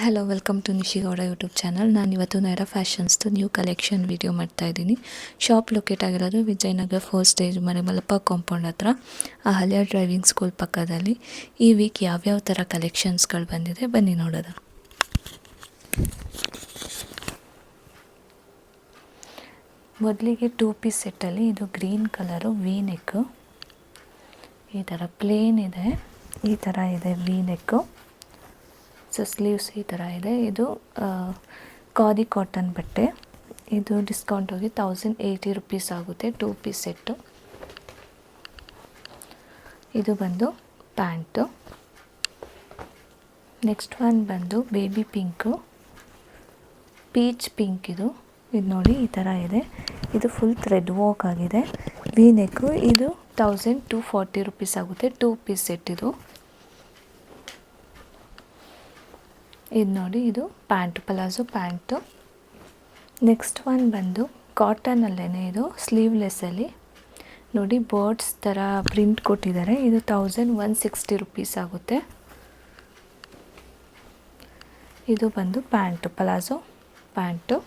Hello welcome to Nishi Gowda YouTube channel. ನಾನು ಇವತ್ತು ನೈರಾ ಫ್ಯಾಷನ್ಸ್ದು ನ್ಯೂ ಕಲೆಕ್ಷನ್ ವಿಡಿಯೋ ಮಾಡ್ತಾಯಿದ್ದೀನಿ. ಶಾಪ್ ಲೊಕೇಟ್ ಆಗಿರೋದು Vijayanagar 4th stage Marimallappa compound ಹತ್ರ, ಆ ಹಳೆಯ ಡ್ರೈವಿಂಗ್ ಸ್ಕೂಲ್ ಪಕ್ಕದಲ್ಲಿ. ಈ ವೀಕ್ ಯಾವ್ಯಾವ ಥರ ಕಲೆಕ್ಷನ್ಸ್ಗಳು ಬಂದಿದೆ ಬನ್ನಿ ನೋಡೋಣ. ಮೊದಲಿಗೆ 2 ಪೀಸ್ ಸೆಟ್ಟಲ್ಲಿ ಇದು ಗ್ರೀನ್ ಕಲರು ವಿ ನೆಕ್ಕು, ಈ ಥರ ಪ್ಲೇನ್ ಇದೆ, ಈ ಥರ ಇದೆ ವಿ ನೆಕ್ಕು. ಸೊ ಸ್ಲೀವ್ಸ್ ಈ ಥರ ಇದೆ. ಇದು ಖಾದಿ ಕಾಟನ್ ಬಟ್ಟೆ. ಇದು ಡಿಸ್ಕೌಂಟ್ ಹೋಗಿ 1080 ರುಪೀಸ್ ಆಗುತ್ತೆ 2 ಪೀಸ್ ಸೆಟ್ಟು. ಇದು ಬಂದು ಪ್ಯಾಂಟು. ನೆಕ್ಸ್ಟ್ ಒನ್ ಬಂದು ಬೇಬಿ ಪಿಂಕು, ಪೀಚ್ ಪಿಂಕ್. ಇದು ನೋಡಿ ಈ ಥರ ಇದೆ. ಇದು ಫುಲ್ ಥ್ರೆಡ್ ವರ್ಕ್ ಆಗಿದೆ, ವಿ ನೆಕ್ಕು. ಇದು 1240 ರುಪೀಸ್ ಆಗುತ್ತೆ 2 ಪೀಸ್ ಸೆಟ್. ಇದು ನೋಡಿ, ಇದು pant, palazzo pant. Next one ಬಂದು ಕಾಟನಲ್ಲೇ, ಇದು ಸ್ಲೀವ್ಲೆಸ್ಸಲ್ಲಿ ನೋಡಿ ಬರ್ಡ್ಸ್ ಥರ ಪ್ರಿಂಟ್ ಕೊಟ್ಟಿದ್ದಾರೆ. ಇದು 1160 ರುಪೀಸ್ ಆಗುತ್ತೆ. ಇದು ಬಂದು ಪ್ಯಾಂಟು, ಪಲಾಜೋ ಪ್ಯಾಂಟು.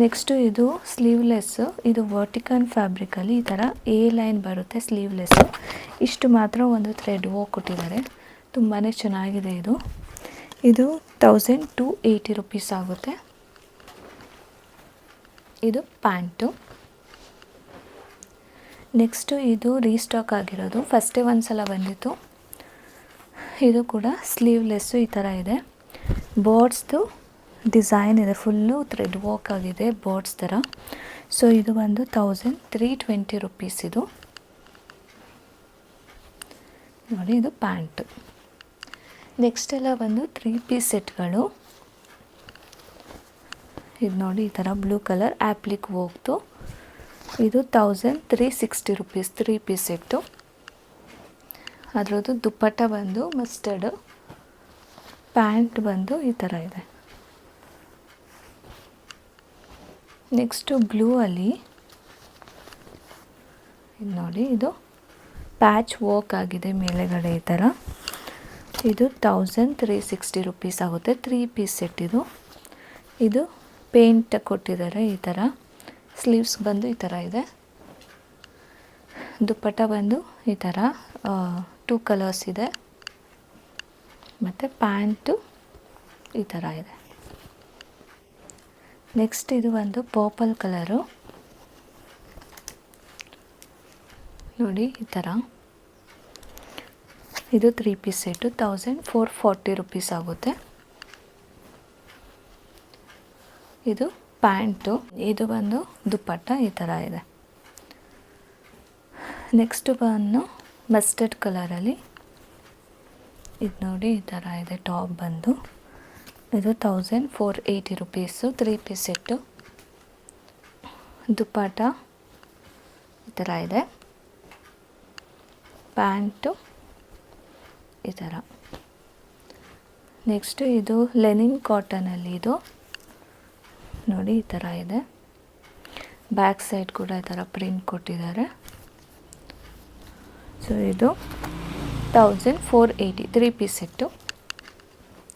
ನೆಕ್ಸ್ಟು ಇದು ಸ್ಲೀವ್ಲೆಸ್ಸು. ಇದು ವರ್ಟಿಕನ್ ಫ್ಯಾಬ್ರಿಕಲ್ಲಿ ಈ ಥರ ಎ ಲೈನ್ ಬರುತ್ತೆ ಸ್ಲೀವ್ಲೆಸ್ಸು. ಇಷ್ಟು ಮಾತ್ರ ಒಂದು ಥ್ರೆಡ್ ವರ್ಕ್ ಕೊಟ್ಟಿದ್ದಾರೆ, ತುಂಬಾ ಚೆನ್ನಾಗಿದೆ. ಇದು 1280 ರುಪೀಸ್ ಆಗುತ್ತೆ. ಇದು ಪ್ಯಾಂಟು. ನೆಕ್ಸ್ಟು ಇದು ರೀಸ್ಟಾಕ್ ಆಗಿರೋದು, ಫಸ್ಟೇ ಒಂದು ಸಲ ಬಂದಿತ್ತು. ಇದು ಕೂಡ ಸ್ಲೀವ್ಲೆಸ್ಸು ಈ ಥರ ಇದೆ. ಬರ್ಡ್ಸ್ದು ಡಿಸೈನ್ ಇದೆ, ಫುಲ್ಲು ಥ್ರೆಡ್ ವರ್ಕ್ ಆಗಿದೆ ಬರ್ಡ್ಸ್ ಥರ. ಸೊ ಇದು ಬಂದು 1320 ರುಪೀಸ್. ಇದು ನೋಡಿ, ಇದು ಪ್ಯಾಂಟು. ನೆಕ್ಸ್ಟ್ ಎಲ್ಲ ಬಂದು 3 ಪೀಸ್ ಸೆಟ್ಗಳು. ಇದು ನೋಡಿ ಈ ಥರ ಬ್ಲೂ ಕಲರ್ ಆ್ಯಪ್ಲಿಕ್ ಹೋಗ್ತು. ಇದು 1360 ರುಪೀಸ್ 3 ಪೀಸ್ ಸೆಟ್ಟು. ಅದರದ್ದು ದುಪ್ಪಟ್ಟ ಬಂದು ಮಸ್ಟರ್ಡ್, ಪ್ಯಾಂಟ್ ಬಂದು ಈ ಥರ ಇದೆ. ನೆಕ್ಸ್ಟು ಬ್ಲೂ ಅಲ್ಲಿ ಇದು ನೋಡಿ, ಇದು ಪ್ಯಾಚ್ ವರ್ಕ್ ಆಗಿದೆ ಮೇಲೆಗಡೆ ಈ ಥರ. ಇದು 1360 ರುಪೀಸ್ ಆಗುತ್ತೆ 3 ಪೀಸ್ ಸೆಟ್. ಇದು ಪೇಂಟ್ ಕೊಟ್ಟಿದ್ದಾರೆ ಈ ಥರ. ಸ್ಲೀವ್ಸ್ ಬಂದು ಈ ಥರ ಇದೆ. ದುಪ್ಪಟ್ಟ ಬಂದು ಈ ಥರ 2 ಕಲರ್ಸ್ ಇದೆ, ಮತ್ತು ಪ್ಯಾಂಟು ಈ ಥರ ಇದೆ. ನೆಕ್ಸ್ಟ್ ಇದು ಒಂದು ಪರ್ಪಲ್ ಕಲರು ನೋಡಿ ಈ ಥರ. ಇದು 3 ಪೀಸ್ ಸೆಟ್ಟು 1440 ರುಪೀಸ್ ಆಗುತ್ತೆ. ಇದು ಪ್ಯಾಂಟು. ಇದು ಬಂದು ದುಪ್ಪಟ್ಟ ಈ ಥರ ಇದೆ. ನೆಕ್ಸ್ಟು ಬಂದು ಮಸ್ಟರ್ಡ್ ಕಲರಲ್ಲಿ ಇದು ನೋಡಿ ಈ ಥರ ಇದೆ. ಟಾಪ್ ಬಂದು ಇದು 1480 ರುಪೀಸು 3 ಪೀಸ್ ಸೆಟ್ಟು. ದುಪ್ಪಟ್ಟ ಈ ಥರ ಇದೆ, ಪ್ಯಾಂಟು ಈ ಥರ. ನೆಕ್ಸ್ಟು ಇದು ಲೆನಿನ್ ಕಾಟನಲ್ಲಿ, ಇದು ನೋಡಿ ಈ ಥರ ಇದೆ. ಬ್ಯಾಕ್ ಸೈಡ್ ಕೂಡ ಈ ಥರ ಪ್ರಿಂಟ್ ಕೊಟ್ಟಿದ್ದಾರೆ. ಸೊ ಇದು 1480 3 ಪೀಸ್ ಸೆಟ್ಟು.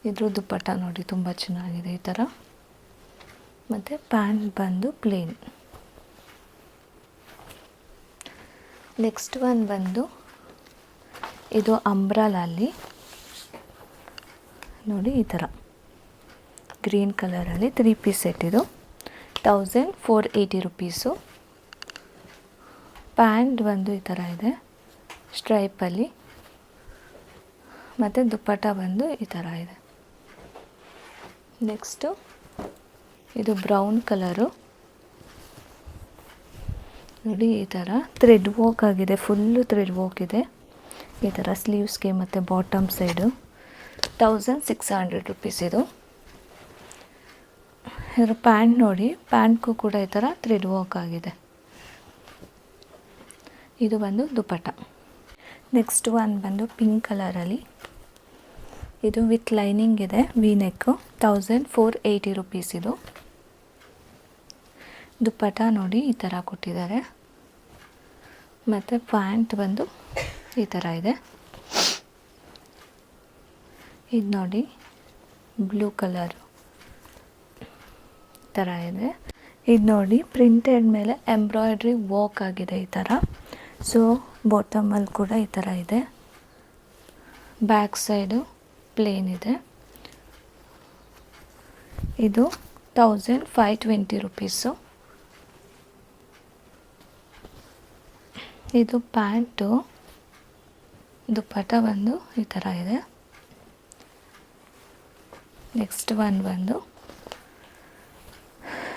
ಇದ್ರ ದುಪ್ಪಟ್ಟ ನೋಡಿ ತುಂಬ ಚೆನ್ನಾಗಿದೆ ಈ ಥರ, ಮತ್ತು ಪ್ಯಾಂಟ್ ಬಂದು ಪ್ಲೇನ್. ನೆಕ್ಸ್ಟ್ ಒನ್ ಬಂದು ಇದು ಅಂಬ್ರಾಲಲ್ಲಿ ನೋಡಿ ಈ ಥರ ಗ್ರೀನ್ ಕಲರಲ್ಲಿ 3 ಪೀಸ್ ಸೆಟ್. ಇದು 1480 ರುಪೀಸು. ಪ್ಯಾಂಟ್ ಬಂದು ಈ ಥರ ಇದೆ ಸ್ಟ್ರೈಪಲ್ಲಿ, ಮತ್ತು ದುಪ್ಪಟ್ಟ ಬಂದು ಈ ಥರ ಇದೆ. ನೆಕ್ಸ್ಟು ಇದು ಬ್ರೌನ್ ಕಲರು ನೋಡಿ ಈ ಥರ ಥ್ರೆಡ್ ವರ್ಕ್ ಆಗಿದೆ, ಫುಲ್ಲು ಥ್ರೆಡ್ ವರ್ಕ್ ಇದೆ ಈ ಥರ ಸ್ಲೀವ್ಸ್ಗೆ ಮತ್ತು ಬಾಟಮ್ ಸೈಡು. 1600 ರುಪೀಸ್. ಇದರ ಪ್ಯಾಂಟ್ ನೋಡಿ, ಪ್ಯಾಂಟ್ಗೂ ಕೂಡ ಈ ಥರ ಥ್ರೆಡ್ ವರ್ಕ್ ಆಗಿದೆ. ಇದು ಬಂದು ದುಪ್ಪಟ್ಟ. ನೆಕ್ಸ್ಟ್ ಒನ್ ಬಂದು ಪಿಂಕ್ ಕಲರಲ್ಲಿ, ಇದು ವಿತ್ ಲೈನಿಂಗ್ ಇದೆ, ವಿ ನೆಕ್ಕು 1480 ರುಪೀಸ್. ಇದು ದುಪ್ಪಟ್ಟ ನೋಡಿ ಈ ಥರ ಕೊಟ್ಟಿದ್ದಾರೆ, ಮತ್ತು ಪ್ಯಾಂಟ್ ಬಂದು ಈ ಥರ ಇದೆ. ಇದು ನೋಡಿ ಬ್ಲೂ ಕಲರು ಥರ ಇದೆ. ಇದು ನೋಡಿ ಪ್ರಿಂಟೆಡ್ ಮೇಲೆ ಎಂಬ್ರಾಯ್ಡ್ರಿ ವರ್ಕ್ ಆಗಿದೆ ಈ ಥರ. ಸೊ ಬಾಟಮಲ್ಲಿ ಕೂಡ ಈ ಥರ ಇದೆ. ಬ್ಯಾಕ್ ಸೈಡು ಪ್ಲೇನ್ ಇದೆ. ಇದು 1520 ರುಪೀಸು. ಇದು ಪ್ಯಾಂಟು, ದುಪ್ಪಟ್ಟ ಬಂದು ಈ ಥರ ಇದೆ. ನೆಕ್ಸ್ಟ್ ಒನ್ ಬಂದು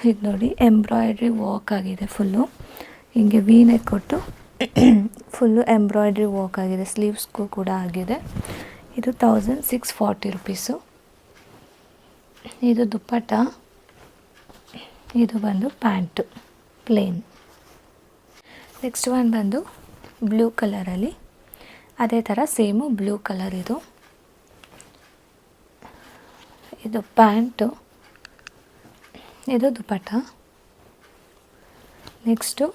ಇದು ನೋಡಿ ಎಂಬ್ರಾಯ್ಡ್ರಿ ವರ್ಕ್ ಆಗಿದೆ ಫುಲ್ಲು. ಹಿಂಗೆ ವಿ ನೆಕ್ ಕೊಟ್ಟು ಫುಲ್ಲು ಎಂಬ್ರಾಯ್ಡ್ರಿ ವರ್ಕ್ ಆಗಿದೆ. ಸ್ಲೀವ್ಸ್ಗೂ ಕೂಡ ಆಗಿದೆ. ಇದು 1640 ರುಪೀಸು. ಇದು ದುಪ್ಪಟ್ಟ, ಇದು ಬಂದು ಪ್ಯಾಂಟು ಪ್ಲೇನ್. ನೆಕ್ಸ್ಟ್ ಒನ್ ಬಂದು ಬ್ಲೂ ಕಲರಲ್ಲಿ, ಅದೇ ಥರ ಸೇಮು ಬ್ಲೂ ಕಲರ್ ಇದು. ಇದು ಪ್ಯಾಂಟು, ಇದು ದುಪ್ಪಟ್ಟ. ನೆಕ್ಸ್ಟು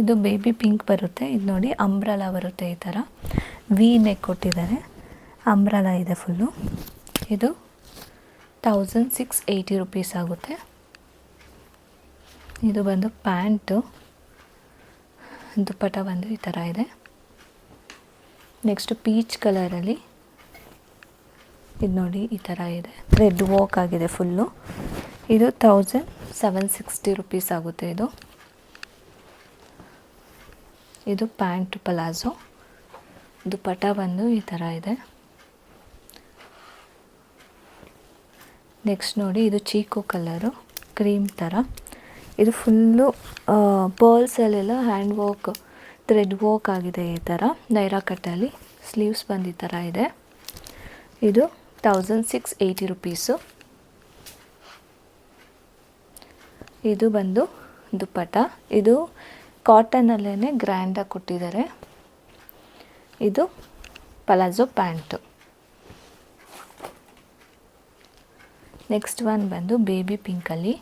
ಇದು ಬೇಬಿ ಪಿಂಕ್ ಬರುತ್ತೆ. ಇದು ನೋಡಿ ಅಂಬ್ರಲಾ ಬರುತ್ತೆ ಈ ಥರ. ವಿ ನೆಕ್ ಕೊಟ್ಟಿದ್ದಾರೆ, ಅಂಬ್ರಲಾ ಇದೆ ಫುಲ್ಲು. ಇದು 1680 ರುಪೀಸ್ ಆಗುತ್ತೆ. ಇದು ಬಂದು ಪ್ಯಾಂಟು, ದುಪ್ಪಟ್ಟ ಬಂದು ಈ ಥರ ಇದೆ. ನೆಕ್ಸ್ಟು ಪೀಚ್ ಕಲರಲ್ಲಿ ಇದು ನೋಡಿ ಈ ಥರ ಇದೆ. ಥ್ರೆಡ್ ವರ್ಕ್ ಆಗಿದೆ ಫುಲ್ಲು. ಇದು 1760 ರುಪೀಸ್ ಆಗುತ್ತೆ ಇದು. ಇದು ಪ್ಯಾಂಟ್ ಪಲಾಝೋ, ದುಪ್ಪಟ್ಟ ಬಂದು ಈ ಥರ ಇದೆ. ನೆಕ್ಸ್ಟ್ ನೋಡಿ ಇದು ಚೀಕು ಕಲರು, ಕ್ರೀಮ್ ಥರ. ಇದು ಫುಲ್ಲು ಪರ್ಲ್ಸಲ್ಲೆಲ್ಲ ಹ್ಯಾಂಡ್ ವರ್ಕ್, ಥ್ರೆಡ್ ವರ್ಕ್ ಆಗಿದೆ ಈ ಥರ. ನೈರಾ ಕಟ್ಟಲ್ಲಿ ಸ್ಲೀವ್ಸ್ ಬಂದು ಈ ಥರ ಇದೆ. ಇದು 1680 ರುಪೀಸು. ಇದು ಬಂದು ದುಪ್ಪಟ್ಟ. ಇದು ಕಾಟನಲ್ಲೇ ಗ್ರ್ಯಾಂಡಾಗಿ ಕೊಟ್ಟಿದ್ದಾರೆ. ಇದು ಪಲಾಝೋ ಪ್ಯಾಂಟು. ನೆಕ್ಸ್ಟ್ ಒನ್ ಬಂದು ಬೇಬಿ ಪಿಂಕಲ್ಲಿ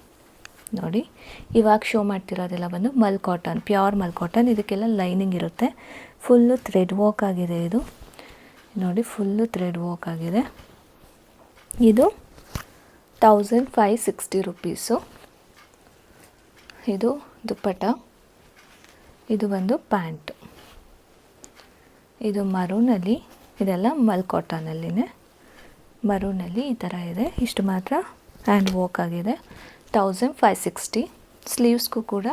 ನೋಡಿ. ಇವಾಗ ಶೋ ಮಾಡ್ತಿರೋದೆಲ್ಲ ಬಂದು ಮಲ್ ಕಾಟನ್, ಪ್ಯೂರ್ ಮಲ್ ಕಾಟನ್. ಇದಕ್ಕೆಲ್ಲ ಲೈನಿಂಗ್ ಇರುತ್ತೆ. ಫುಲ್ಲು ಥ್ರೆಡ್ ವರ್ಕ್ ಆಗಿದೆ ಇದು ನೋಡಿ, ಫುಲ್ಲು ಥ್ರೆಡ್ ವರ್ಕ್ ಆಗಿದೆ. ಇದು 1560 ರುಪೀಸು. ಇದು ದುಪ್ಪಟ್ಟ, ಇದು ಬಂದು ಪ್ಯಾಂಟು. ಇದು ಮರೂನಲ್ಲಿ, ಇದೆಲ್ಲ ಮಲ್ ಕಾಟನಲ್ಲಿನೇ ಮರೂನಲ್ಲಿ ಈ ಥರ ಇದೆ. ಇಷ್ಟು ಮಾತ್ರ ಹ್ಯಾಂಡ್ ವರ್ಕ್ ಆಗಿದೆ. 1560. ಸ್ಲೀವ್ಸ್ಗೂ ಕೂಡ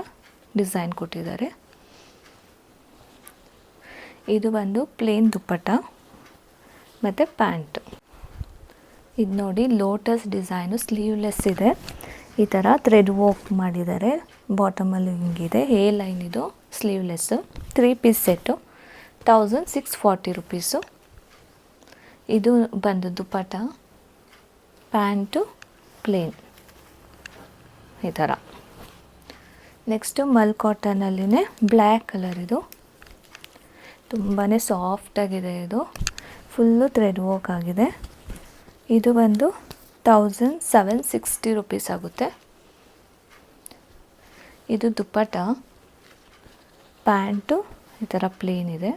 ಡಿಸೈನ್ ಕೊಟ್ಟಿದ್ದಾರೆ. ಇದು ಬಂದು ಪ್ಲೇನ್ ದುಪ್ಪಟ್ಟ ಮತ್ತು ಪ್ಯಾಂಟು. ಇದು ನೋಡಿ ಲೋಟಸ್ ಡಿಸೈನು, ಸ್ಲೀವ್ಲೆಸ್ ಇದೆ. ಈ ಥರ ಥ್ರೆಡ್ ವರ್ಕ್ ಮಾಡಿದ್ದಾರೆ. ಬಾಟಮಲ್ಲಿ ಹಿಂಗಿದೆ. ಎ ಲೈನ್ ಇದು, ಸ್ಲೀವ್ಲೆಸ್ಸು. 3 piece set, 1640 rupees. ಇದು ಬಂದು ದುಪ್ಪಟ್ಟ, ಪ್ಯಾಂಟು ಪ್ಲೇನ್ ಈ ಥರ. ನೆಕ್ಸ್ಟು ಮಲ್ ಕಾಟನಲ್ಲಿನೇ ಬ್ಲ್ಯಾಕ್ ಕಲರ್. ಇದು ತುಂಬಾ ಸಾಫ್ಟಾಗಿದೆ. ಇದು ಫುಲ್ಲು ಥ್ರೆಡ್ ವರ್ಕ್ ಆಗಿದೆ. ಇದು ಬಂದು 1760 ರುಪೀಸ್ ಆಗುತ್ತೆ. ಇದು ದುಪ್ಪಟ್ಟ, ಪ್ಯಾಂಟು ಈ ಥರ ಪ್ಲೇನ್ ಇದೆ.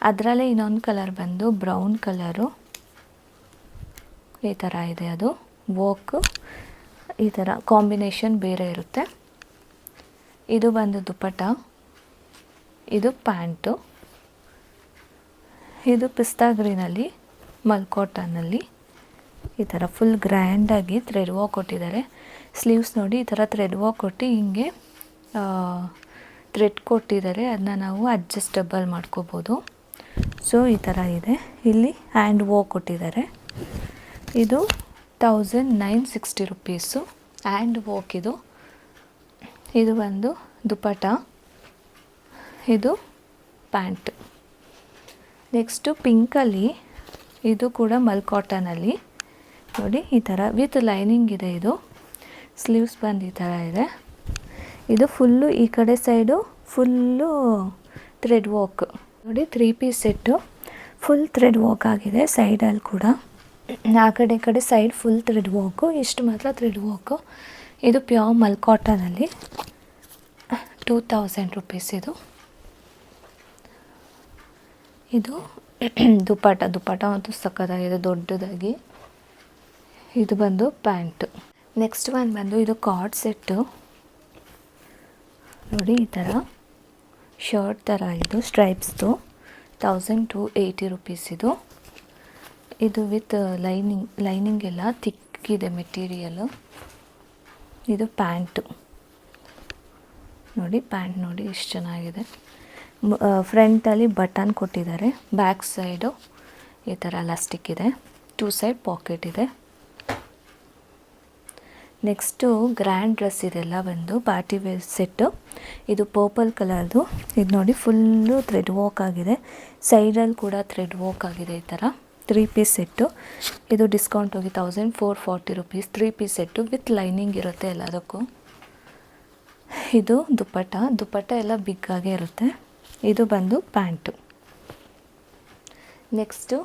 ಅದರಲ್ಲೇ ಇನ್ನೊಂದು ಕಲರ್ ಬಂದು ಬ್ರೌನ್ ಕಲರು ಈ ಥರ ಇದೆ. ಅದು ವರ್ಕು ಈ ಥರ ಕಾಂಬಿನೇಷನ್ ಬೇರೆ ಇರುತ್ತೆ. ಇದು ಬಂದು ದುಪ್ಪಟ್ಟ, ಇದು ಪ್ಯಾಂಟು. ಇದು ಪಿಸ್ತಾ ಗ್ರೀನಲ್ಲಿ ಮಲ್ ಕಾಟನ್ನಲ್ಲಿ ಈ ಥರ ಫುಲ್ ಗ್ರ್ಯಾಂಡಾಗಿ ಥ್ರೆಡ್ ವರ್ಕ್ ಕೊಟ್ಟಿದ್ದಾರೆ. ಸ್ಲೀವ್ಸ್ ನೋಡಿ ಈ ಥರ ಥ್ರೆಡ್ ವರ್ಕ್ ಕೊಟ್ಟು ಹಿಂಗೆ ಥ್ರೆಡ್ ಕೊಟ್ಟಿದ್ದಾರೆ. ಅದನ್ನ ನಾವು ಅಡ್ಜಸ್ಟಬಲ್ ಮಾಡ್ಕೋಬೋದು. ಸೊ ಈ ಥರ ಇದೆ. ಇಲ್ಲಿ ಹ್ಯಾಂಡ್ ವರ್ಕ್ ಕೊಟ್ಟಿದ್ದಾರೆ. ಇದು 1960 ರುಪೀಸು ಹ್ಯಾಂಡ್ ವರ್ಕ್ ಇದು. ಇದು ಬಂದು ದುಪ್ಪಟ್ಟ, ಇದು ಪ್ಯಾಂಟ್. ನೆಕ್ಸ್ಟು ಪಿಂಕಲ್ಲಿ, ಇದು ಕೂಡ ಮಲ್ ಕಾಟನಲ್ಲಿ ನೋಡಿ ಈ ಥರ ವಿತ್ ಲೈನಿಂಗ್ ಇದೆ. ಇದು ಸ್ಲೀವ್ಸ್ ಬಂದು ಈ ಥರ ಇದೆ. ಇದು ಫುಲ್ಲು ಈ ಕಡೆ ಸೈಡು ಫುಲ್ಲು ಥ್ರೆಡ್ ವರ್ಕ್ ನೋಡಿ. 3 piece set full thread work ಆಗಿದೆ. ಸೈಡಲ್ಲಿ ಕೂಡ ಆ ಕಡೆ ಈ ಕಡೆ ಸೈಡ್ ಫುಲ್ ಥ್ರೆಡ್ ವರ್ಕು, ಇಷ್ಟು ಮಾತ್ರ ಥ್ರೆಡ್ ವರ್ಕು. ಇದು ಪ್ಯೂರ್ ಮಲ್ ಕಾಟನಲ್ಲಿ 2000 ರುಪೀಸ್ ಇದು. ಇದು ದುಪ್ಪಟ ಅಂತೂ ಸಕ್ಕತ್ತಾಗಿದೆ ದೊಡ್ಡದಾಗಿ. ಇದು ಬಂದು ಪ್ಯಾಂಟು. ನೆಕ್ಸ್ಟ್ ಬಂದು ಇದು ಕಾರ್ಡ್ ಸೆಟ್ಟು ನೋಡಿ, ಈ ಥರ ಶರ್ಟ್ ಥರ ಇದು ಸ್ಟ್ರೈಪ್ಸ್ದು 1280 ರುಪೀಸ್ ಇದು. ಇದು ವಿತ್ ಲೈನಿಂಗ್ ಎಲ್ಲ ತಿಕ್ಕಿದೆ ಮೆಟೀರಿಯಲು. ಇದು ಪ್ಯಾಂಟು ನೋಡಿ, ಪ್ಯಾಂಟ್ ನೋಡಿ ಎಷ್ಟು ಚೆನ್ನಾಗಿದೆ. ಫ್ರಂಟಲ್ಲಿ ಬಟನ್ ಕೊಟ್ಟಿದ್ದಾರೆ, ಬ್ಯಾಕ್ ಸೈಡು ಈ ಥರ ಎಲಾಸ್ಟಿಕ್ ಇದೆ, 2 ಸೈಡ್ ಪಾಕೆಟ್ ಇದೆ. ನೆಕ್ಸ್ಟು ಗ್ರ್ಯಾಂಡ್ ಡ್ರೆಸ್ ಇದೆಲ್ಲ ಬಂದು ಪಾರ್ಟಿ ವೇರ್ ಸೆಟ್ಟು. ಇದು ಪರ್ಪಲ್ ಕಲರ್ದು. ಇದು ನೋಡಿ ಫುಲ್ಲು ಥ್ರೆಡ್ ವರ್ಕ್ ಆಗಿದೆ, ಸೈಡಲ್ಲಿ ಕೂಡ ಥ್ರೆಡ್ ವರ್ಕ್ ಆಗಿದೆ. ಈ ಥರ 3 ಪೀಸ್ ಸೆಟ್ಟು. ಇದು ಡಿಸ್ಕೌಂಟ್ ಹೋಗಿ 1440 rupees. 3 piece set with lining ಇರುತ್ತೆ ಎಲ್ಲದಕ್ಕೂ. ಇದು ದುಪ್ಪಟ್ಟ ಎಲ್ಲ ಬಿಗ್ಗಾಗೆ ಇರುತ್ತೆ. ಇದು ಬಂದು ಪ್ಯಾಂಟು. ನೆಕ್ಸ್ಟು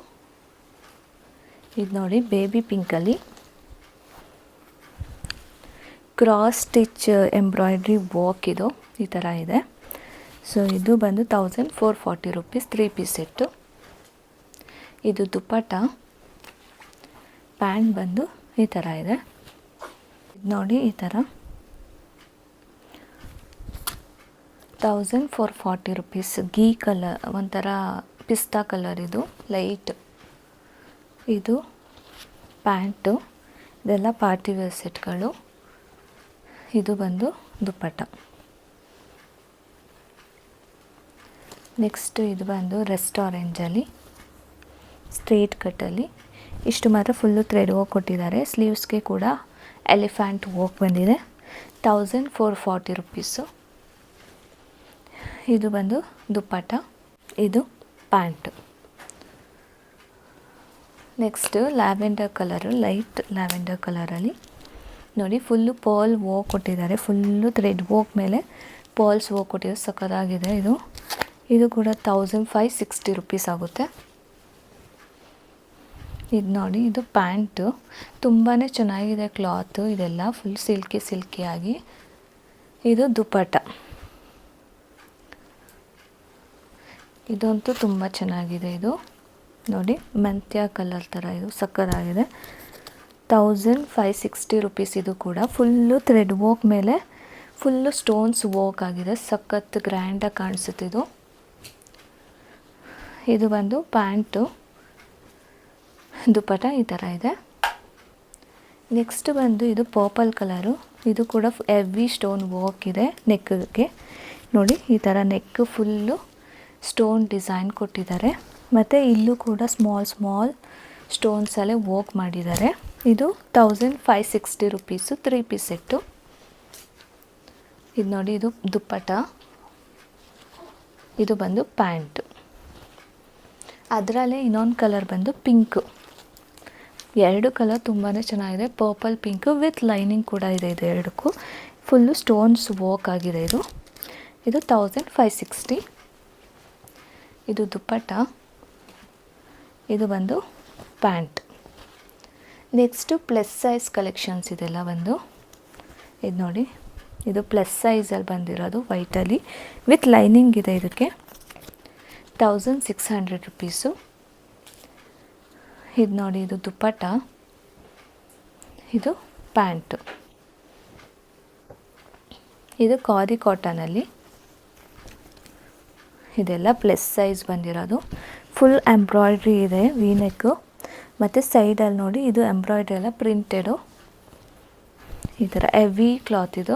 ಇದು ನೋಡಿ ಬೇಬಿ ಪಿಂಕಲ್ಲಿ ಕ್ರಾಸ್ ಸ್ಟಿಚ್ ಎಂಬ್ರಾಯ್ಡ್ರಿ ವರ್ಕ್ ಇದು ಈ ಥರ ಇದೆ. ಸೊ ಇದು ಬಂದು 1440 ರುಪೀಸ್. 3 piece set. ಇದು ದುಪ್ಪಟ್ಟ. ಪ್ಯಾಂಟ್ ಬಂದು ಈ ಥರ ಇದೆ. ಇದು ನೋಡಿ ಈ ಥರ 1440 ರುಪೀಸ್. ಗೀ ಕಲರ್, ಒಂಥರ ಪಿಸ್ತಾ ಕಲರ್, ಇದು ಲೈಟ್. ಇದು ಪ್ಯಾಂಟು. ಇದೆಲ್ಲ ಪಾರ್ಟಿ ವೇರ್ ಸೆಟ್ಗಳು. ಇದು ಬಂದು ದುಪ್ಪಟ್ಟ. ನೆಕ್ಸ್ಟ್ ಇದು ಬಂದು ರೆಸ್ಟೋರೆಂಟಲ್ಲಿ ಸ್ಟ್ರೇಟ್ ಕಟ್ಟಲ್ಲಿ ಇಷ್ಟು ಮಾತ್ರ ಫುಲ್ಲು ಥ್ರೆಡ್ ವರ್ಕ್ ಕೊಟ್ಟಿದ್ದಾರೆ. ಸ್ಲೀವ್ಸ್ಗೆ ಕೂಡ ಎಲಿಫೆಂಟ್ ವರ್ಕ್ ಬಂದಿದೆ. 1440 ರುಪೀಸು. ಇದು ಬಂದು ದುಪ್ಪಟ್ಟ. ಇದು pant. Next lavender colour, light lavender ಕಲರಲ್ಲಿ ನೋಡಿ ಫುಲ್ಲು ಪರ್ಲ್ ವರ್ಕ್ ಕೊಟ್ಟಿದ್ದಾರೆ. ಫುಲ್ಲು ಥ್ರೆಡ್ ವರ್ಕ್ ಮೇಲೆ ಪರ್ಲ್ಸ್ ವರ್ಕ್ ಕೊಟ್ಟಿದ್ದಾರೆ, ಸಕ್ಕತ್ತಾಗಿದೆ ಇದು. ಇದು ಕೂಡ 1560 ರುಪೀಸ್ ಆಗುತ್ತೆ. ಇದು ನೋಡಿ, ಇದು ಪ್ಯಾಂಟು. ತುಂಬಾ ಚೆನ್ನಾಗಿದೆ ಕ್ಲಾತು, ಇದೆಲ್ಲ ಫುಲ್ ಸಿಲ್ಕಿ ಆಗಿ. ಇದು ದುಪ್ಪಟ್ಟ. ಇದಂತೂ ತುಂಬ ಚೆನ್ನಾಗಿದೆ. ಇದು ನೋಡಿ ಮೆಂತ್ಯ ಕಲರ್ ಥರ, ಇದು ಸಕ್ಕತ್ತಾಗಿದೆ. 1560 ರುಪೀಸ್. ಇದು ಕೂಡ ಫುಲ್ಲು ಥ್ರೆಡ್ ವರ್ಕ್ ಮೇಲೆ ಫುಲ್ಲು ಸ್ಟೋನ್ಸ್ ವರ್ಕ್ ಆಗಿದೆ, ಸಖತ್ ಗ್ರ್ಯಾಂಡಾಗಿ ಕಾಣಿಸುತ್ತೆ ಇದು. ಇದು ಬಂದು ಪ್ಯಾಂಟು. ದುಪ್ಪಟ್ಟ ಈ ಥರ ಇದೆ. ನೆಕ್ಸ್ಟ್ ಬಂದು ಇದು ಪರ್ಪಲ್ ಕಲರು. ಇದು ಕೂಡ ಹೆವಿ ಸ್ಟೋನ್ ವರ್ಕ್ ಇದೆ ನೆಕ್ಗೆ. ನೋಡಿ ಈ ಥರ ನೆಕ್ ಫುಲ್ಲು ಸ್ಟೋನ್ ಡಿಸೈನ್ ಕೊಟ್ಟಿದ್ದಾರೆ. ಮತ್ತು ಇಲ್ಲೂ ಕೂಡ ಸ್ಮಾಲ್ ಸ್ಟೋನ್ಸಲ್ಲೇ ವರ್ಕ್ ಮಾಡಿದ್ದಾರೆ. ಇದು 1560 ರುಪೀಸು. 3 piece set. ಇದು ನೋಡಿ, ಇದು ದುಪ್ಪಟ್ಟ. ಇದು ಬಂದು ಪ್ಯಾಂಟು. ಅದರಲ್ಲೇ ಇನ್ನೊಂದು ಕಲರ್ ಬಂದು ಪಿಂಕು. 2 ಕಲರ್ ತುಂಬಾ ಚೆನ್ನಾಗಿದೆ. ಪರ್ಪಲ್ ಪಿಂಕು ವಿತ್ ಲೈನಿಂಗ್ ಕೂಡ ಇದೆ. ಇದು ಎರಡಕ್ಕೂ ಫುಲ್ಲು ಸ್ಟೋನ್ಸ್ ವರ್ಕ್ ಆಗಿದೆ. ಇದು 1560. ಇದು ದುಪ್ಪಟ್ಟ. ಇದು ಬಂದು pant. Next plus size collections ಇದೆಲ್ಲ ಬಂದು. ಇದು ನೋಡಿ, ಇದು ಪ್ಲಸ್ ಸೈಜಲ್ಲಿ ಬಂದಿರೋದು ವೈಟಲ್ಲಿ ವಿತ್ ಲೈನಿಂಗ್ ಇದೆ. ಇದಕ್ಕೆ 1600 ರುಪೀಸು. ಇದು ನೋಡಿ, ಇದು ದುಪ್ಪಟ್ಟ. ಇದು ಪ್ಯಾಂಟು. ಇದು ಖಾದಿ ಕಾಟನಲ್ಲಿ. ಇದೆಲ್ಲ ಪ್ಲಸ್ ಸೈಜ್ ಬಂದಿರೋದು. ಫುಲ್ ಎಂಬ್ರಾಯ್ಡ್ರಿ ಇದೆ, ವಿ ನೆಕ್ಕು. ಮತ್ತು ಸೈಡಲ್ಲಿ ನೋಡಿ, ಇದು ಎಂಬ್ರಾಯ್ಡ್ರಿ ಎಲ್ಲ ಪ್ರಿಂಟೆಡು. ಈ ಥರ ಹೆವಿ ಕ್ಲಾತ್ ಇದು.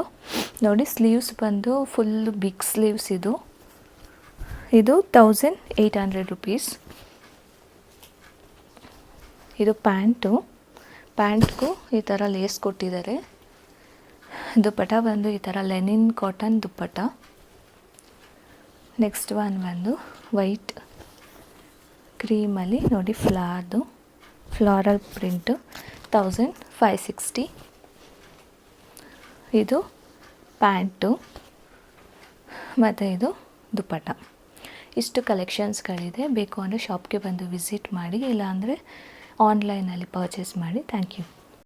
ನೋಡಿ ಸ್ಲೀವ್ಸ್ ಬಂದು ಫುಲ್ ಬಿಗ್ ಸ್ಲೀವ್ಸ್ ಇದು. ಇದು 1800 ರುಪೀಸ್. ಇದು ಪ್ಯಾಂಟ್ಗೂ ಈ ಥರ ಲೇಸ್ ಕೊಟ್ಟಿದ್ದಾರೆ. ದುಪ್ಪಟ್ಟ ಬಂದು ಈ ಥರ ಲೆನಿನ್ ಕಾಟನ್ ದುಪ್ಪಟ್ಟ. ನೆಕ್ಸ್ಟ್ ಒನ್ ಬಂದು ವೈಟ್ ಕ್ರೀಮಲ್ಲಿ ನೋಡಿ ಫ್ಲಾರಲ್ ಪ್ರಿಂಟು 1560. ಇದು ಪ್ಯಾಂಟು ಮತ್ತು ಇದು ದುಪ್ಪಟ್ಟ. ಇಷ್ಟು ಕಲೆಕ್ಷನ್ಸ್ಗಳಿದೆ. ಬೇಕು ಅಂದರೆ ಶಾಪ್ಗೆ ಬಂದು ವಿಸಿಟ್ ಮಾಡಿ, ಇಲ್ಲಾಂದರೆ ಆನ್ಲೈನಲ್ಲಿ ಪರ್ಚೇಸ್ ಮಾಡಿ. Thank you.